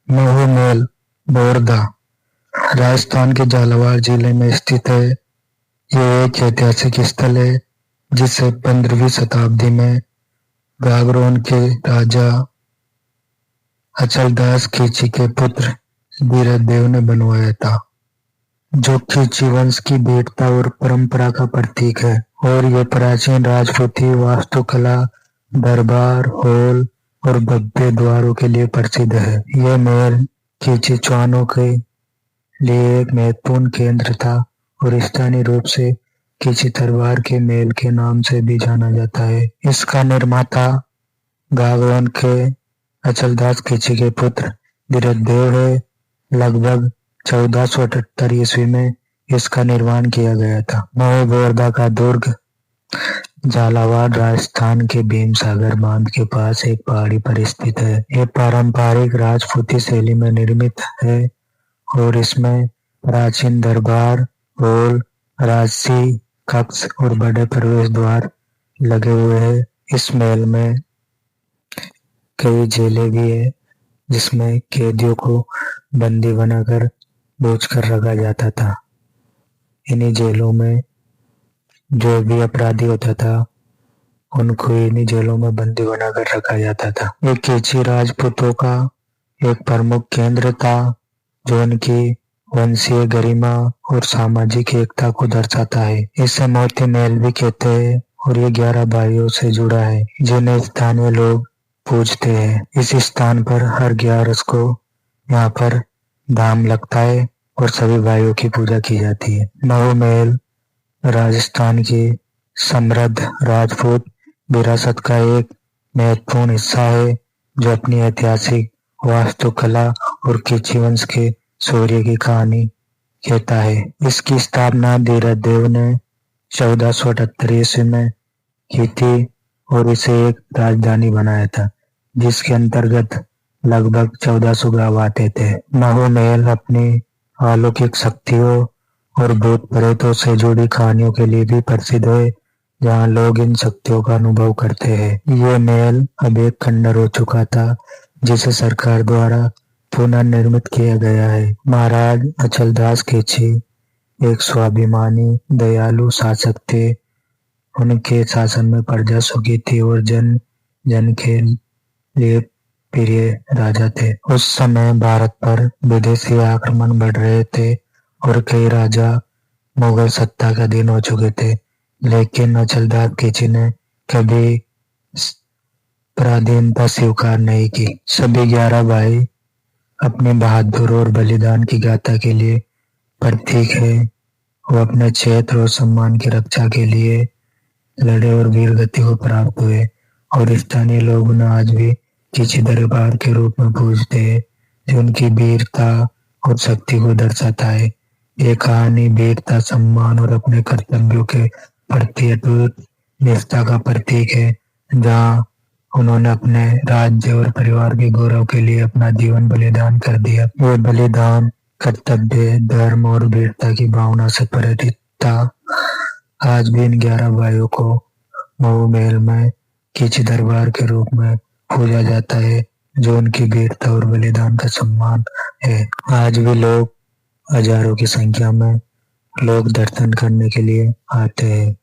महू महल बोरदा राजस्थान के झालावाड़ जिले में स्थित है। यह एक ऐतिहासिक स्थल है जिसे 15वीं शताब्दी में गागरोन के राजा अचलदास खिची के पुत्र बीरदेव ने बनवाया था, जो खिची वंश की वीरता और परंपरा का प्रतीक है। और यह प्राचीन राजपूती वास्तुकला, दरबार हॉल और भव्य द्वारों के लिए प्रसिद्ध है। यह महल खिची चौहानों के लिए एक महत्वपूर्ण केंद्र था और स्थानीय रूप से खिची दरबार के महल के नाम से भी जाना जाता है। इसका निर्माता गागरोन के अचलदास खिची के पुत्र बीरदेव है। लगभग 1478 ईस्वी में इसका निर्माण किया गया था। महू बोरदा का दुर्ग झालावाड़ राजस्थान के भीमसागर बांध के पास एक पहाड़ी पर स्थित है। यह पारंपरिक राजपूती शैली में निर्मित है और इसमें प्राचीन दरबार हॉल, राजसी कक्ष और बड़े प्रवेश द्वार लगे हुए हैं। इस महल में कई जेलें भी है जिसमें कैदियों को बंदी बनाकर बोझ कर रखा जाता था। इन्हीं जेलों में जो भी अपराधी होता था उनको इन्हीं जेलों में बंदी बनाकर रखा जाता था। ये खिची राजपूतों का एक प्रमुख केंद्र था जो उनकी वंशीय गरिमा और सामाजिक एकता को दर्शाता है। इसे मोती महल भी कहते हैं और ये 11 भाइयों से जुड़ा है जिन्हें स्थानीय लोग पूजते हैं। इस स्थान पर हर 11 को यहाँ पर धाम लगता है और सभी भाइयों की पूजा की जाती है। महू महल राजस्थान की समृद्ध राजपूत विरासत का एक महत्वपूर्ण हिस्सा है जो अपनी ऐतिहासिक वास्तुकला और खिची वंश के शौर्य की कहानी कहता है। इसकी स्थापना बीरदेव ने 1478 ईस्वी में की थी और इसे एक राजधानी बनाया था जिसके अंतर्गत लगभग 1400 गांव आते थे। महू महल अपनी अलौकिक शक्तियों और भूत प्रेतों से जुड़ी कहानियों के लिए भी प्रसिद्ध है, जहां लोग इन शक्तियों का अनुभव करते हैं। ये महल अब एक खंडर हो चुका था जिसे सरकार द्वारा पुनर्निर्मित किया गया है। महाराज अचलदास खिची एक स्वाभिमानी दयालु शासक थे। उनके शासन में प्रजा सुखी थी और जन जन के लिए प्रिय राजा थे। उस समय भारत पर विदेशी आक्रमण बढ़ रहे थे और कई राजा मुगल सत्ता का अधीन हो चुके थे, लेकिन अचलदास खिची ने कभी पराधीनता स्वीकार नहीं की। सभी 11 भाई अपने बहादुर और बलिदान की गाथा के लिए प्रतीक है। वो अपने क्षेत्र और सम्मान की रक्षा के लिए लड़े और वीर गति को प्राप्त हुए और स्थानीय लोग उन्हें आज भी खिची दरबार के रूप में पूजते हैं, जो उनकी वीरता और शक्ति को दर्शाता है। ये कहानी वीरता, सम्मान और अपने कर्तव्यों के प्रति अटूट निष्ठा का प्रतीक है, जहाँ उन्होंने अपने राज्य और परिवार के गौरव के लिए अपना जीवन बलिदान कर दिया। ये बलिदान कर्तव्य, धर्म और वीरता की भावना से प्रेरित था। आज भी इन 11 भाइयों को महू महल में खिची दरबार के रूप में पूजा जाता है, जो उनकी वीरता और बलिदान का सम्मान है। आज भी लोग हजारों की संख्या में लोग दर्शन करने के लिए आते हैं।